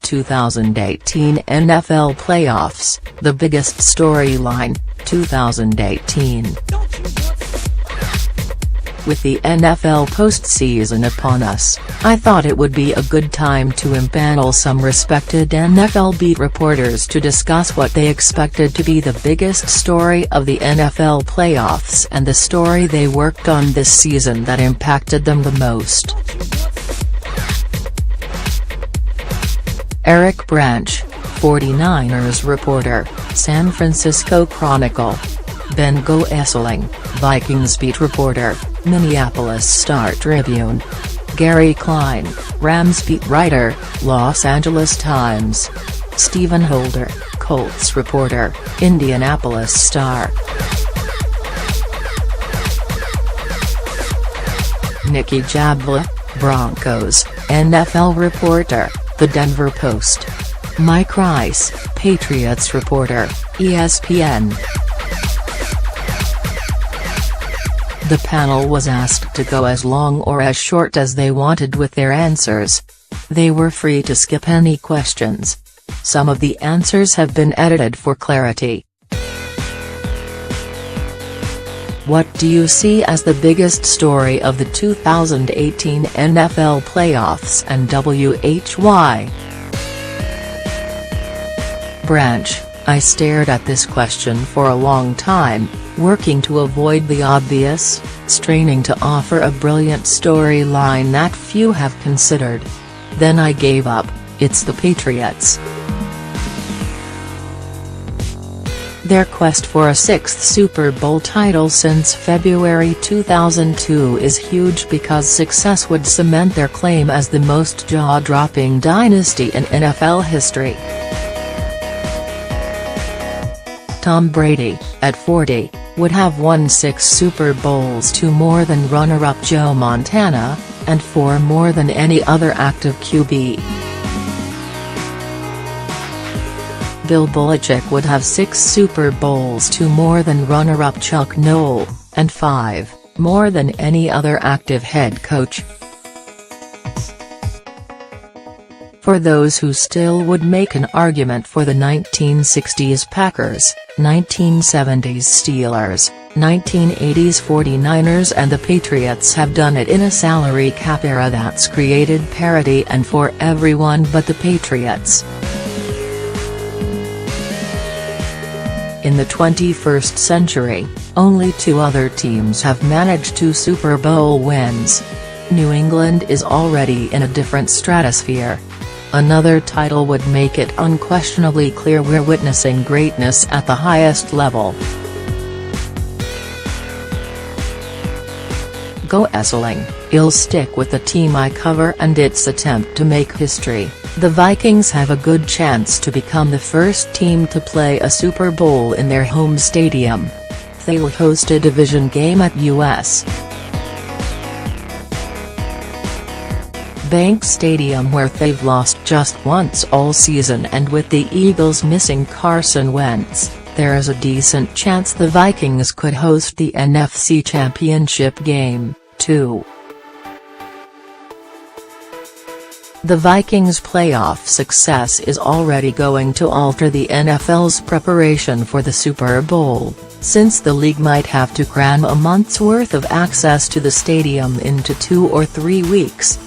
2018 NFL Playoffs, the biggest storyline, 2018. With the NFL postseason upon us, I thought it would be a good time to empanel some respected NFL beat reporters to discuss what they expected to be the biggest story of the NFL playoffs and the story they worked on this season that impacted them the most. Eric Branch, 49ers reporter, San Francisco Chronicle. Ben Goesseling, Vikings beat reporter, Minneapolis Star-Tribune. Gary Klein, Rams beat writer, Los Angeles Times. Stephen Holder, Colts reporter, Indianapolis Star. Nikki Jabla, Broncos, NFL reporter, The Denver Post. Mike Rice, Patriots reporter, ESPN. The panel was asked to go as long or as short as they wanted with their answers. They were free to skip any questions. Some of the answers have been edited for clarity. What do you see as the biggest story of the 2018 NFL playoffs and why? Branch, I stared at this question for a long time, working to avoid the obvious, straining to offer a brilliant storyline that few have considered. Then I gave up. It's the Patriots. Their quest for a sixth Super Bowl title since February 2002 is huge because success would cement their claim as the most jaw-dropping dynasty in NFL history. Tom Brady, at 40, would have won 6 Super Bowls, 2 more than runner-up Joe Montana, and 4 more than any other active QB. Bill Belichick would have 6 Super Bowls, 2 more than runner-up Chuck Noll, and 5 more than any other active head coach. For those who still would make an argument for the 1960s Packers, 1970s Steelers, 1980s 49ers and the Patriots have done it in a salary cap era that's created parity and for everyone but the Patriots. In the 21st century, only 2 other teams have managed 2 Super Bowl wins. New England is already in a different stratosphere. Another title would make it unquestionably clear we're witnessing greatness at the highest level. Goesseling, I'll stick with the team I cover and its attempt to make history. The Vikings have a good chance to become the first team to play a Super Bowl in their home stadium. They'll host a division game at U.S. Bank Stadium where they've lost just once all season, and with the Eagles missing Carson Wentz, there is a decent chance the Vikings could host the NFC Championship game, too. The Vikings' playoff success is already going to alter the NFL's preparation for the Super Bowl, since the league might have to cram a month's worth of access to the stadium into 2 or 3 weeks.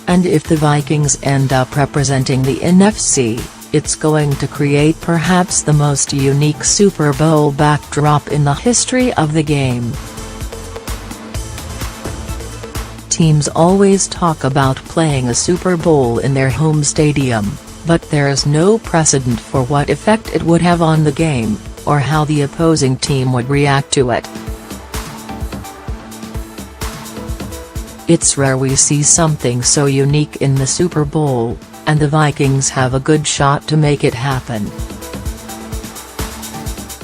And if the Vikings end up representing the NFC, it's going to create perhaps the most unique Super Bowl backdrop in the history of the game. Teams always talk about playing a Super Bowl in their home stadium, but there's no precedent for what effect it would have on the game, or how the opposing team would react to it. It's rare we see something so unique in the Super Bowl, and the Vikings have a good shot to make it happen.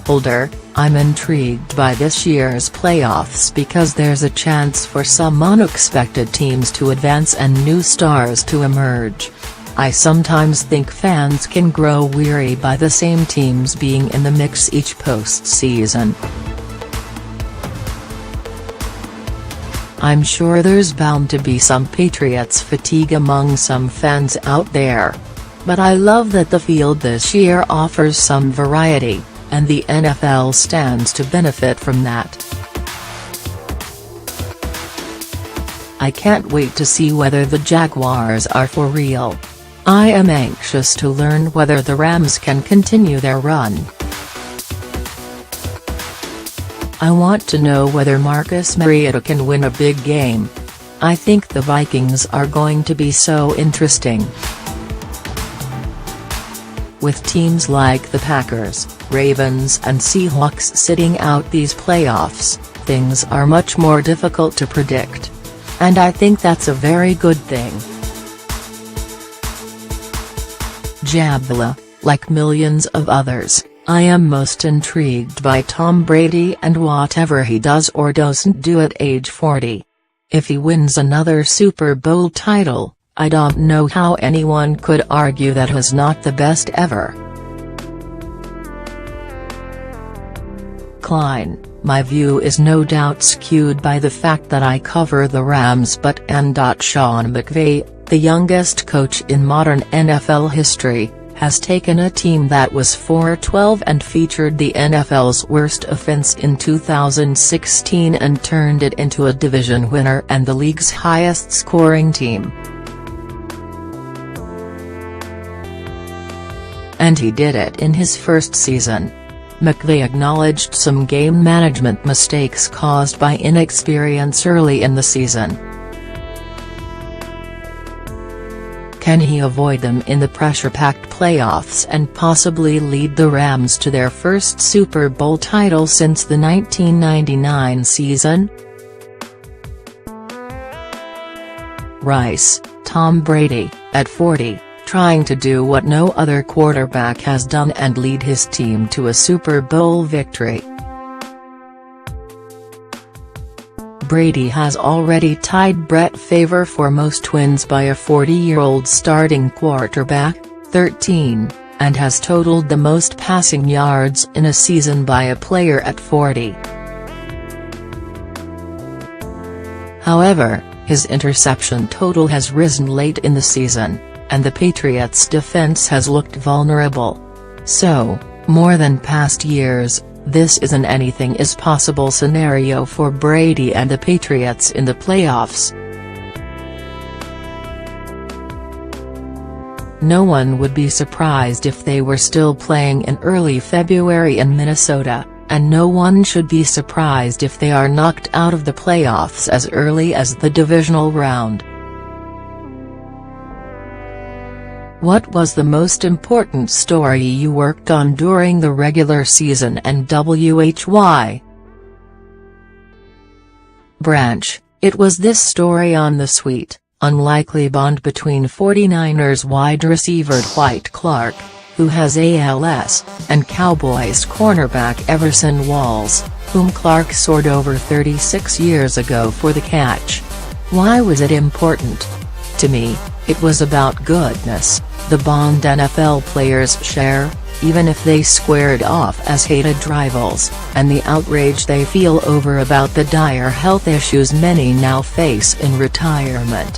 Holder, I'm intrigued by this year's playoffs because there's a chance for some unexpected teams to advance and new stars to emerge. I sometimes think fans can grow weary by the same teams being in the mix each postseason. I'm sure there's bound to be some Patriots fatigue among some fans out there. But I love that the field this year offers some variety, and the NFL stands to benefit from that. I can't wait to see whether the Jaguars are for real. I am anxious to learn whether the Rams can continue their run. I want to know whether Marcus Mariota can win a big game. I think the Vikings are going to be so interesting. With teams like the Packers, Ravens and Seahawks sitting out these playoffs, things are much more difficult to predict. And I think that's a very good thing. Jabla, like millions of others, I am most intrigued by Tom Brady and whatever he does or doesn't do at age 40. If he wins another Super Bowl title, I don't know how anyone could argue that he's not the best ever. Klein, my view is no doubt skewed by the fact that I cover the Rams but Sean McVay, the youngest coach in modern NFL history, has taken a team that was 4-12 and featured the NFL's worst offense in 2016 and turned it into a division winner and the league's highest scoring team. And he did it in his first season. McVay acknowledged some game management mistakes caused by inexperience early in the season. Can he avoid them in the pressure-packed playoffs and possibly lead the Rams to their first Super Bowl title since the 1999 season? Rice, Tom Brady, at 40. Trying to do what no other quarterback has done and lead his team to a Super Bowl victory. Brady has already tied Brett Favre for most wins by a 40-year-old starting quarterback, 13, and has totaled the most passing yards in a season by a player at 40. However, his interception total has risen late in the season, and the Patriots' defense has looked vulnerable. So, more than past years, this is an anything is possible scenario for Brady and the Patriots in the playoffs. No one would be surprised if they were still playing in early February in Minnesota, and no one should be surprised if they are knocked out of the playoffs as early as the divisional round. What was the most important story you worked on during the regular season and why? Branch, it was this story on the sweet, unlikely bond between 49ers wide receiver Dwight Clark, who has ALS, and Cowboys cornerback Everson Walls, whom Clark soared over 36 years ago for the catch. Why was it important? To me, it was about goodness, the bond NFL players share, even if they squared off as hated rivals, and the outrage they feel over about the dire health issues many now face in retirement.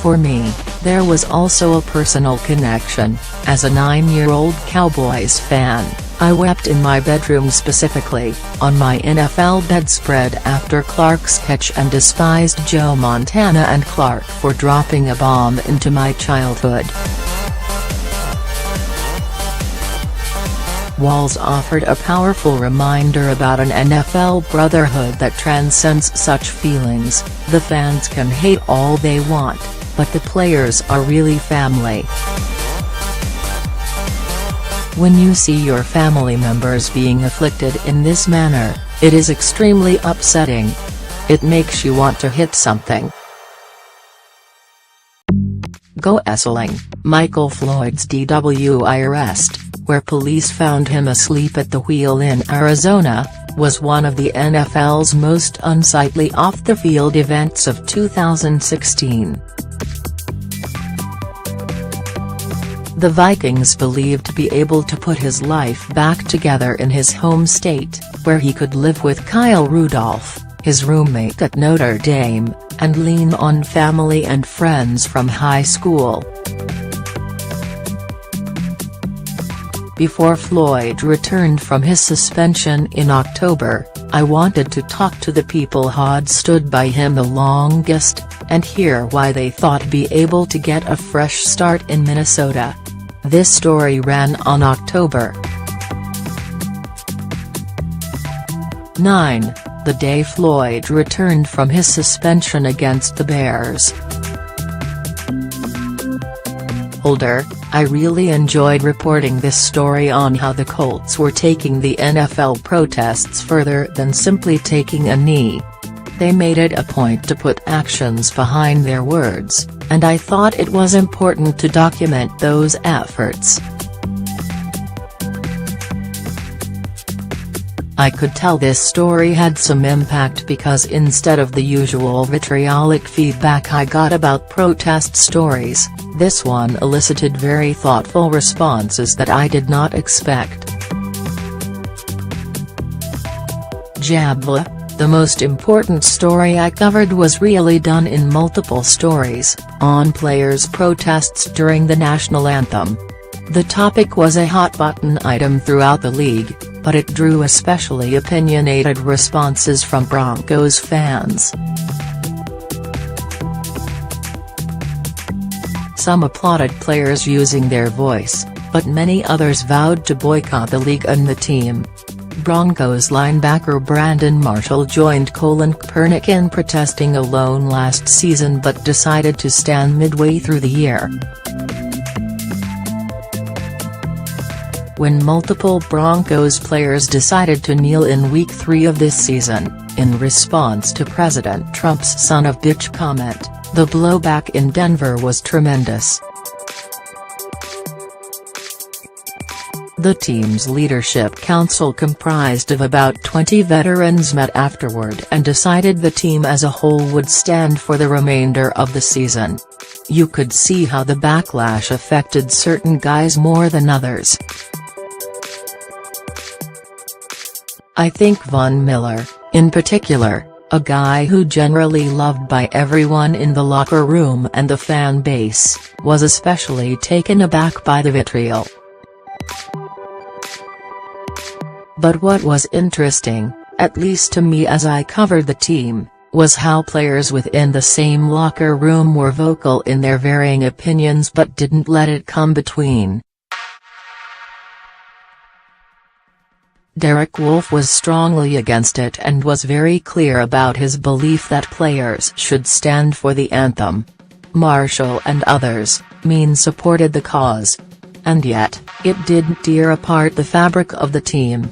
For me, there was also a personal connection. As a 9-year-old Cowboys fan, I wept in my bedroom, specifically, on my NFL bedspread after Clark's catch, and despised Joe Montana and Clark for dropping a bomb into my childhood. Walls offered a powerful reminder about an NFL brotherhood that transcends such feelings. The fans can hate all they want, but the players are really family. When you see your family members being afflicted in this manner, it is extremely upsetting. It makes you want to hit something. Go Esseling, Michael Floyd's DWI arrest, where police found him asleep at the wheel in Arizona, was one of the NFL's most unsightly off-the-field events of 2016. the Vikings believed to be able to put his life back together in his home state, where he could live with Kyle Rudolph, his roommate at Notre Dame, and lean on family and friends from high school. Before Floyd returned from his suspension in October, I wanted to talk to the people who'd stood by him the longest, and hear why they thought be able to get a fresh start in Minnesota. This story ran on October 9, the day Floyd returned from his suspension against the Bears. Holder, I really enjoyed reporting this story on how the Colts were taking the NFL protests further than simply taking a knee. They made it a point to put actions behind their words, and I thought it was important to document those efforts. I could tell this story had some impact because instead of the usual vitriolic feedback I got about protest stories, this one elicited very thoughtful responses that I did not expect. Jabla, the most important story I covered was really done in multiple stories, on players' protests during the national anthem. The topic was a hot-button item throughout the league, but it drew especially opinionated responses from Broncos fans. Some applauded players using their voice, but many others vowed to boycott the league and the team. Broncos linebacker Brandon Marshall joined Colin Kaepernick in protesting alone last season but decided to stand midway through the year. When multiple Broncos players decided to kneel in Week 3 of this season, in response to President Trump's "son of bitch" comment, the blowback in Denver was tremendous. The team's leadership council, comprised of about 20 veterans, met afterward and decided the team as a whole would stand for the remainder of the season. You could see how the backlash affected certain guys more than others. I think Von Miller, in particular, a guy who generally loved by everyone in the locker room and the fan base, was especially taken aback by the vitriol. But what was interesting, at least to me as I covered the team, was how players within the same locker room were vocal in their varying opinions but didn't let it come between. Derek Wolfe was strongly against it and was very clear about his belief that players should stand for the anthem. Marshall and others, supported the cause. And yet, it didn't tear apart the fabric of the team.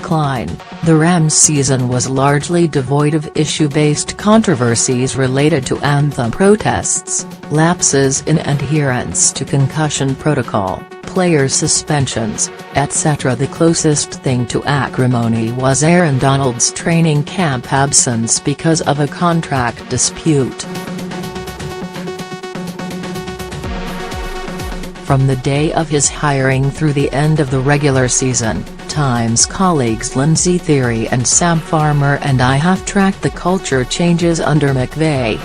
Klein, the Rams' season was largely devoid of issue-based controversies related to anthem protests, lapses in adherence to concussion protocol, player suspensions, etc. The closest thing to acrimony was Aaron Donald's training camp absence because of a contract dispute. From the day of his hiring through the end of the regular season, Times colleagues Lindsey Thiry and Sam Farmer and I have tracked the culture changes under McVay.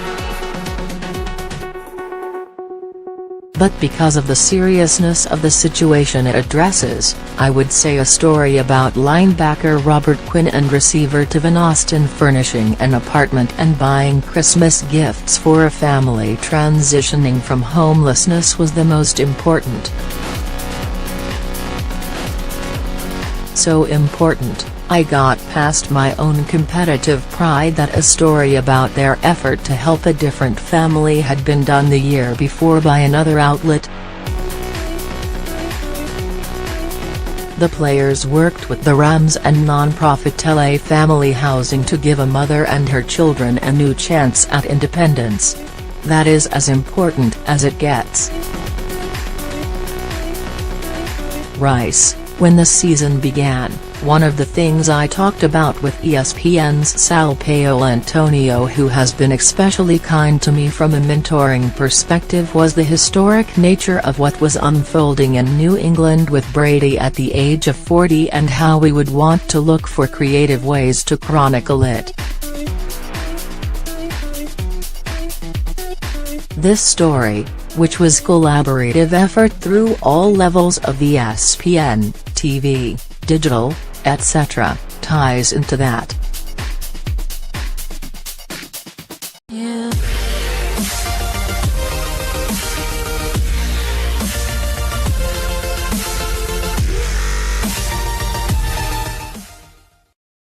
But because of the seriousness of the situation it addresses, I would say a story about linebacker Robert Quinn and receiver Tavon Austin furnishing an apartment and buying Christmas gifts for a family transitioning from homelessness was the most important. So important, I got past my own competitive pride that a story about their effort to help a different family had been done the year before by another outlet. The players worked with the Rams and non-profit LA Family Housing to give a mother and her children a new chance at independence. That is as important as it gets. Rice, when the season began, One of the things I talked about with ESPN's Sal Paolantonio, who has been especially kind to me from a mentoring perspective, was the historic nature of what was unfolding in New England with Brady at the age of 40 and how we would want to look for creative ways to chronicle it. This story, which was collaborative effort through all levels of ESPN, TV, digital, etc., ties into that.